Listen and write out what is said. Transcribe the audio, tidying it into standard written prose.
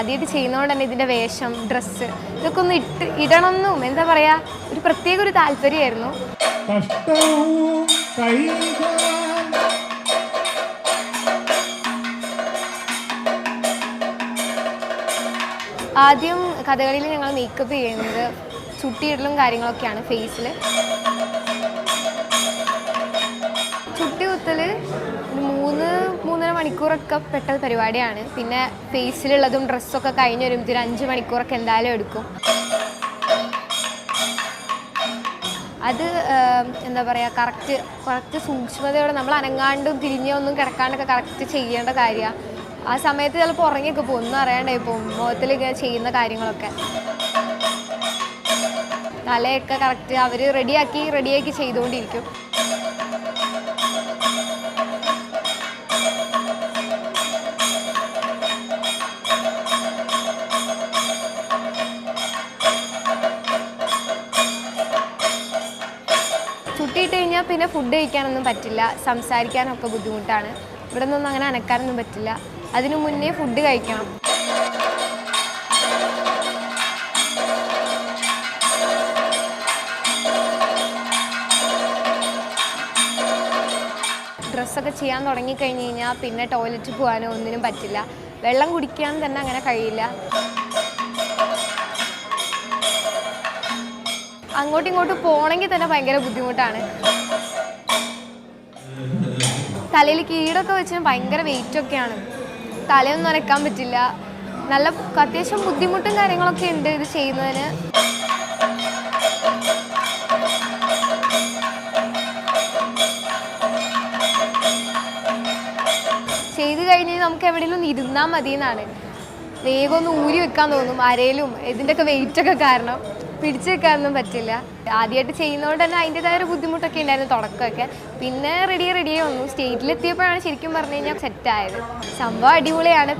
ആദ്യമായിട്ട് ചെയ്യുന്നതുകൊണ്ട് തന്നെ ഇതിൻ്റെ വേഷം, ഡ്രസ്സ് ഇതൊക്കെ ഒന്ന് ഇടണമെന്നും എന്താ പറയുക ഒരു പ്രത്യേക ഒരു താല്പര്യമായിരുന്നു. ആദ്യം കഥകളിയിൽ ഞങ്ങൾ മേക്കപ്പ് ചെയ്യുന്നത് ചുട്ടിയിടലും കാര്യങ്ങളൊക്കെയാണ് ഫേസിൽ. ചുട്ടി കുത്തൽ ഒരു 3-3.5 മണിക്കൂറൊക്കെ പെട്ട പരിപാടിയാണ്. പിന്നെ ഫേസിലുള്ളതും ഡ്രസ്സൊക്കെ കഴിഞ്ഞ് വരുമ്പോൾ 5 മണിക്കൂറൊക്കെ എന്തായാലും എടുക്കും. അത് എന്താ പറയുക കറക്റ്റ് സൂക്ഷ്മതയോടെ നമ്മൾ അനങ്ങാണ്ടും തിരിഞ്ഞൊന്നും കിടക്കാണ്ടൊക്കെ കറക്റ്റ് ചെയ്യേണ്ട കാര്യമാണ്. ആ സമയത്ത് ചിലപ്പോൾ ഉറങ്ങിയൊക്കെ പോകും, ഒന്നും അറിയാണ്ടായി പോകും മുഖത്തിൽ ഇങ്ങനെ ചെയ്യുന്ന കാര്യങ്ങളൊക്കെ. തലയൊക്കെ കറക്റ്റ് അവർ റെഡിയാക്കി ചെയ്തുകൊണ്ടിരിക്കും. ചുട്ടിയിട്ട് കഴിഞ്ഞാൽ പിന്നെ ഫുഡ് കഴിക്കാനൊന്നും പറ്റില്ല, സംസാരിക്കാനൊക്കെ ബുദ്ധിമുട്ടാണ്. ഇവിടെ നിന്നൊന്നും അങ്ങനെ അനക്കാനൊന്നും പറ്റില്ല. അതിനു മുന്നേ ഫുഡ് കഴിക്കണം. ഡ്രസ്സൊക്കെ ചെയ്യാൻ തുടങ്ങിക്കഴിഞ്ഞ് കഴിഞ്ഞാൽ പിന്നെ ടോയ്ലറ്റിൽ പോകാനോ ഒന്നിനും പറ്റില്ല. വെള്ളം കുടിക്കാൻ തന്നെ അങ്ങനെ കഴിയില്ല. അങ്ങോട്ടും ഇങ്ങോട്ടും പോകണമെങ്കിൽ തന്നെ ഭയങ്കര ബുദ്ധിമുട്ടാണ്. തലയിൽ കീടൊക്കെ വെച്ച് ഭയങ്കര വെയിറ്റൊക്കെയാണ്. തലയൊന്നും അനക്കാൻ പറ്റില്ല. നല്ല അത്യാവശ്യം ബുദ്ധിമുട്ടും കാര്യങ്ങളൊക്കെ ഉണ്ട് ഇത് ചെയ്യുന്നതിന്. ചെയ്ത് കഴിഞ്ഞ് നമുക്ക് എവിടെയെങ്കിലും ഇരുന്നാൽ മതി എന്നാണ്. വേഗം ഒന്ന് ഊരി വെക്കാൻ തോന്നും ആരേലും. ഇതിൻ്റെയൊക്കെ വെയിറ്റൊക്കെ കാരണം പിടിച്ചു വെക്കാനൊന്നും പറ്റില്ല. ആദ്യമായിട്ട് ചെയ്യുന്നതുകൊണ്ട് തന്നെ അതിൻ്റെതായ ഒരു ബുദ്ധിമുട്ടൊക്കെ ഉണ്ടായിരുന്നു തുടക്കമൊക്കെ. പിന്നെ റെഡിയായി വന്നു. സ്റ്റേജിലെത്തിയപ്പോഴാണ് ശരിക്കും പറഞ്ഞു കഴിഞ്ഞാൽ സെറ്റായത്. സംഭവം അടിപൊളിയാണ്.